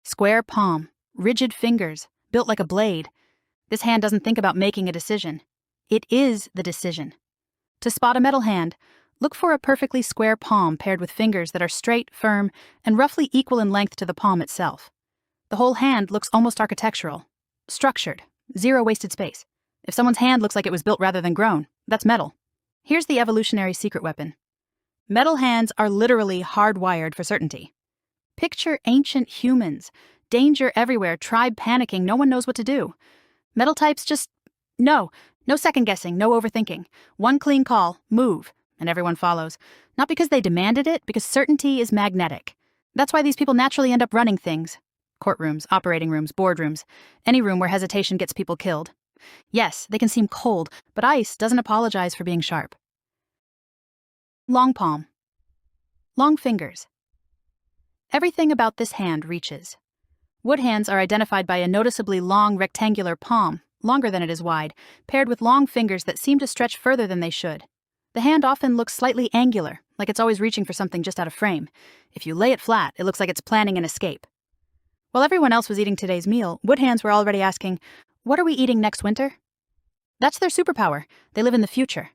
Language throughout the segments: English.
Square palm, rigid fingers, built like a blade. This hand doesn't think about making a decision. It is the decision. To spot a metal hand, look for a perfectly square palm paired with fingers that are straight, firm, and roughly equal in length to the palm itself. The whole hand looks almost architectural, structured, zero wasted space. If someone's hand looks like it was built rather than grown, that's metal. Here's the evolutionary secret weapon. Metal hands are literally hardwired for certainty. Picture ancient humans, danger everywhere, tribe panicking, no one knows what to do. Metal types just, no second guessing, no overthinking. One clean call, move, and everyone follows. Not because they demanded it, because certainty is magnetic. That's why these people naturally end up running things. Courtrooms, operating rooms, boardrooms, any room where hesitation gets people killed. Yes, they can seem cold, but ice doesn't apologize for being sharp. Long palm. Long fingers. Everything about this hand reaches. Wood hands are identified by a noticeably long rectangular palm, longer than it is wide, paired with long fingers that seem to stretch further than they should. The hand often looks slightly angular, like it's always reaching for something just out of frame. If you lay it flat, it looks like it's planning an escape. While everyone else was eating today's meal, wood hands were already asking, "What are we eating next winter?" That's their superpower. They live in the future.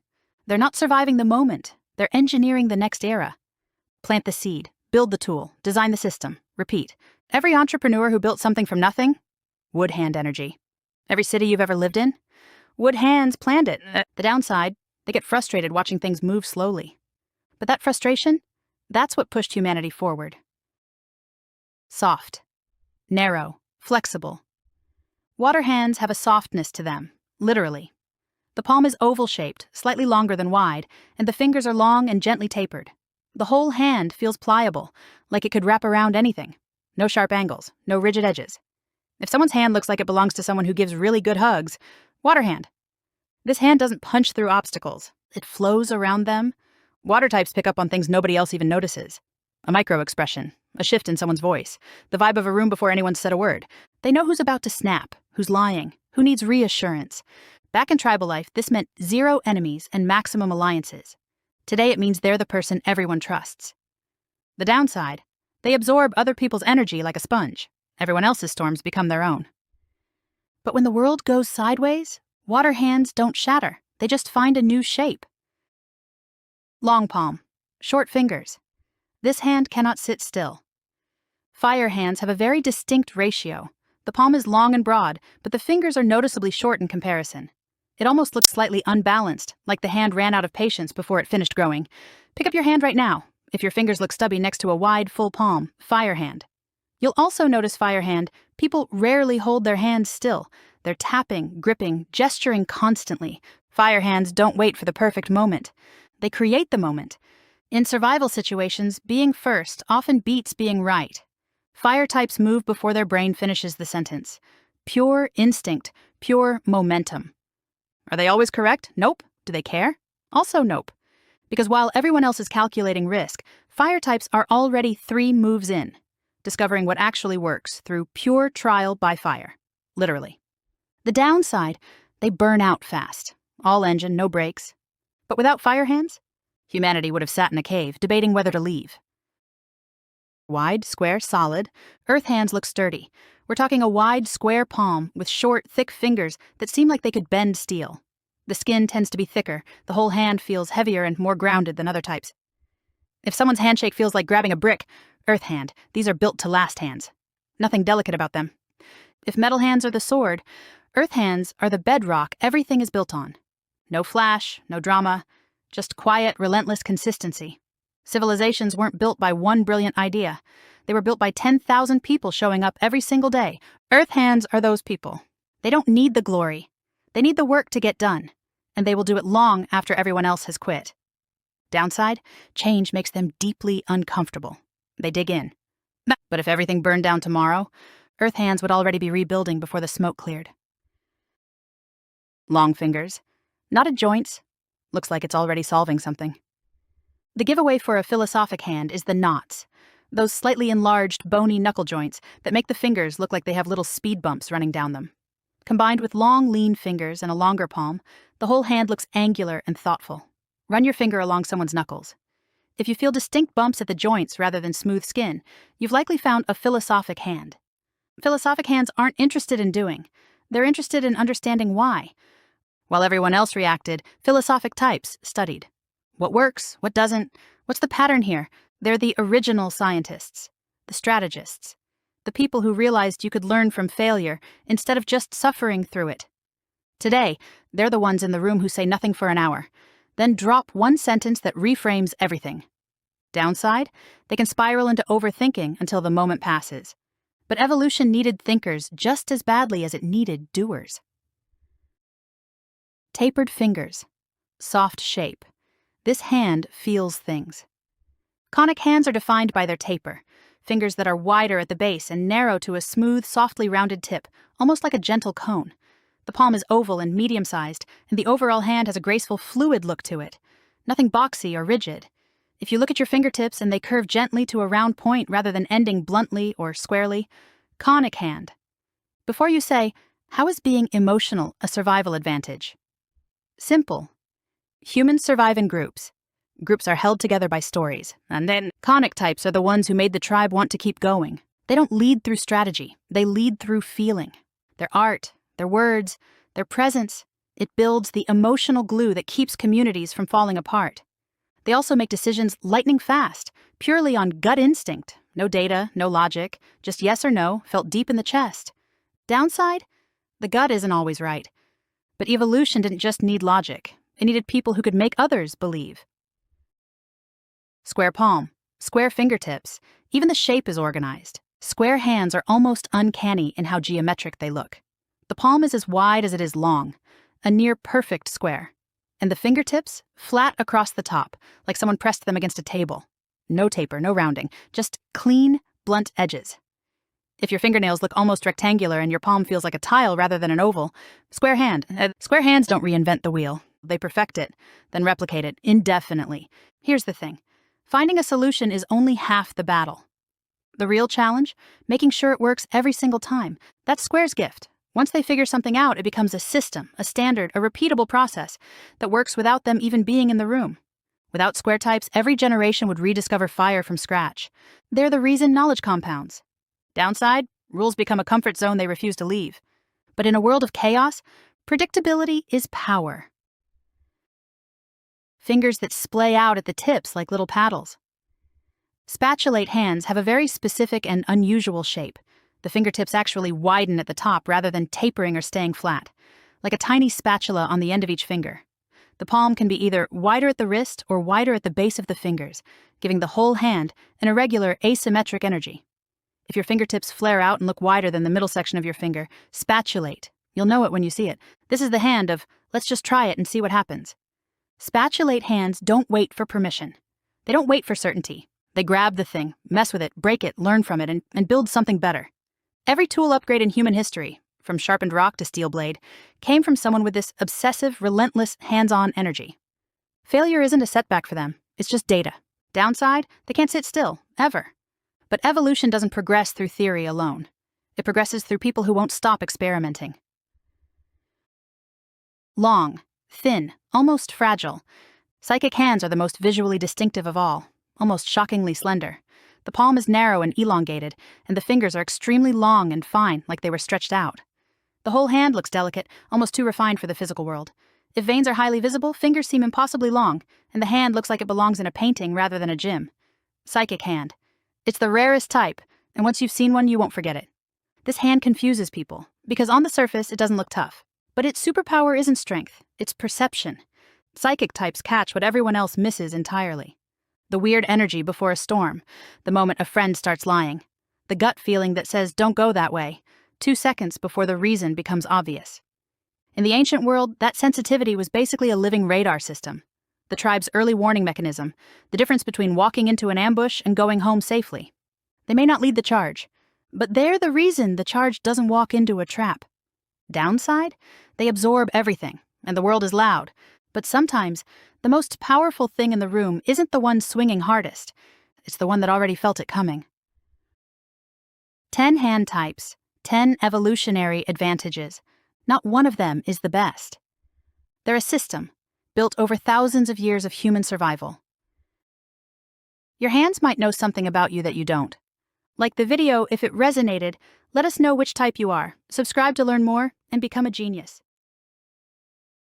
They're not surviving the moment. They're engineering the next era. Plant the seed, build the tool, design the system, repeat. Every entrepreneur who built something from nothing? Wood hand energy. Every city you've ever lived in? Wood hands planned it. The downside, they get frustrated watching things move slowly. But that frustration, that's what pushed humanity forward. Soft. Narrow. Flexible. Water hands have a softness to them, literally. The palm is oval-shaped, slightly longer than wide, and the fingers are long and gently tapered. The whole hand feels pliable, like it could wrap around anything. No sharp angles, no rigid edges. If someone's hand looks like it belongs to someone who gives really good hugs, water hand. This hand doesn't punch through obstacles. It flows around them. Water types pick up on things nobody else even notices. A micro-expression, a shift in someone's voice, the vibe of a room before anyone's said a word. They know who's about to snap, who's lying, who needs reassurance. Back in tribal life, this meant 0 enemies and maximum alliances. Today it means they're the person everyone trusts. The downside, they absorb other people's energy like a sponge. Everyone else's storms become their own. But when the world goes sideways, water hands don't shatter. They just find a new shape. Long palm. Short fingers. This hand cannot sit still. Fire hands have a very distinct ratio. The palm is long and broad, but the fingers are noticeably short in comparison. It almost looks slightly unbalanced, like the hand ran out of patience before it finished growing. Pick up your hand right now, if your fingers look stubby next to a wide, full palm, fire hand. You'll also notice fire hand, people rarely hold their hands still. They're tapping, gripping, gesturing constantly. Fire hands don't wait for the perfect moment. They create the moment. In survival situations, being first often beats being right. Fire types move before their brain finishes the sentence. Pure instinct, pure momentum. Are they always correct? Nope. Do they care? Also nope. Because while everyone else is calculating risk, fire types are already 3 moves in, discovering what actually works through pure trial by fire. Literally. The downside, they burn out fast. All engine, no brakes. But without fire hands, humanity would have sat in a cave, debating whether to leave. Wide, square, solid. Earth hands look sturdy. We're talking a wide, square palm with short, thick fingers that seem like they could bend steel. The skin tends to be thicker. The whole hand feels heavier and more grounded than other types. If someone's handshake feels like grabbing a brick, earth hand, these are built-to-last hands. Nothing delicate about them. If metal hands are the sword, earth hands are the bedrock everything is built on. No flash, no drama, just quiet, relentless consistency. Civilizations weren't built by one brilliant idea. They were built by 10,000 people showing up every single day. Earth hands are those people. They don't need the glory. They need the work to get done, and they will do it long after everyone else has quit. Downside, change makes them deeply uncomfortable. They dig in. But if everything burned down tomorrow, earth hands would already be rebuilding before the smoke cleared. Long fingers. Not at joints. Looks like it's already solving something. The giveaway for a philosophic hand is the knots. Those slightly enlarged, bony knuckle joints that make the fingers look like they have little speed bumps running down them. Combined with long, lean fingers and a longer palm, the whole hand looks angular and thoughtful. Run your finger along someone's knuckles. If you feel distinct bumps at the joints rather than smooth skin, you've likely found a philosophic hand. Philosophic hands aren't interested in doing. They're interested in understanding why. While everyone else reacted, philosophic types studied. What works? What doesn't? What's the pattern here? They're the original scientists, the strategists, the people who realized you could learn from failure instead of just suffering through it. Today, they're the ones in the room who say nothing for an hour, then drop one sentence that reframes everything. Downside, they can spiral into overthinking until the moment passes. But evolution needed thinkers just as badly as it needed doers. Tapered fingers. Soft shape. This hand feels things. Conic hands are defined by their taper, fingers that are wider at the base and narrow to a smooth, softly rounded tip, almost like a gentle cone. The palm is oval and medium-sized, and the overall hand has a graceful, fluid look to it. Nothing boxy or rigid. If you look at your fingertips and they curve gently to a round point rather than ending bluntly or squarely, conic hand. Before you say, how is being emotional a survival advantage? Simple. Humans survive in groups. Groups are held together by stories, and then conic types are the ones who made the tribe want to keep going. They don't lead through strategy, they lead through feeling. Their art, their words, their presence, it builds the emotional glue that keeps communities from falling apart. They also make decisions lightning fast, purely on gut instinct. No data, no logic, just yes or no, felt deep in the chest. Downside? The gut isn't always right. But evolution didn't just need logic. It needed people who could make others believe. Square palm, square fingertips, even the shape is organized. Square hands are almost uncanny in how geometric they look. The palm is as wide as it is long, a near-perfect square. And the fingertips, flat across the top, like someone pressed them against a table. No taper, no rounding, just clean, blunt edges. If your fingernails look almost rectangular and your palm feels like a tile rather than an oval, square hands don't reinvent the wheel. They perfect it, then replicate it indefinitely. Here's the thing. Finding a solution is only half the battle. The real challenge? Making sure it works every single time. That's Square's gift. Once they figure something out, it becomes a system, a standard, a repeatable process that works without them even being in the room. Without Square types, every generation would rediscover fire from scratch. They're the reason knowledge compounds. Downside, rules become a comfort zone they refuse to leave. But in a world of chaos, predictability is power. Fingers that splay out at the tips like little paddles. Spatulate hands have a very specific and unusual shape. The fingertips actually widen at the top rather than tapering or staying flat, like a tiny spatula on the end of each finger. The palm can be either wider at the wrist or wider at the base of the fingers, giving the whole hand an irregular, asymmetric energy. If your fingertips flare out and look wider than the middle section of your finger, spatulate. You'll know it when you see it. This is the hand of, let's just try it and see what happens. Spatulate hands don't wait for permission. They don't wait for certainty. They grab the thing, mess with it, break it, learn from it, and build something better. Every tool upgrade in human history, from sharpened rock to steel blade, came from someone with this obsessive, relentless, hands-on energy. Failure isn't a setback for them, it's just data. Downside, they can't sit still, ever. But evolution doesn't progress through theory alone. It progresses through people who won't stop experimenting. Long, thin, almost fragile. Psychic hands are the most visually distinctive of all, almost shockingly slender. The palm is narrow and elongated, and the fingers are extremely long and fine, like they were stretched out. The whole hand looks delicate, almost too refined for the physical world. If veins are highly visible, fingers seem impossibly long, and the hand looks like it belongs in a painting rather than a gym. Psychic hand. It's the rarest type, and once you've seen one, you won't forget it. This hand confuses people, because on the surface, it doesn't look tough. But its superpower isn't strength, it's perception. Psychic types catch what everyone else misses entirely. The weird energy before a storm, the moment a friend starts lying, the gut feeling that says don't go that way, 2 seconds before the reason becomes obvious. In the ancient world, that sensitivity was basically a living radar system. The tribe's early warning mechanism, the difference between walking into an ambush and going home safely. They may not lead the charge, but they're the reason the charge doesn't walk into a trap. Downside? They absorb everything, and the world is loud. But sometimes, the most powerful thing in the room isn't the one swinging hardest. It's the one that already felt it coming. 10 hand types, 10 evolutionary advantages. Not one of them is the best. They're a system, built over thousands of years of human survival. Your hands might know something about you that you don't. Like the video if it resonated, let us know which type you are, subscribe to learn more, and become a genius.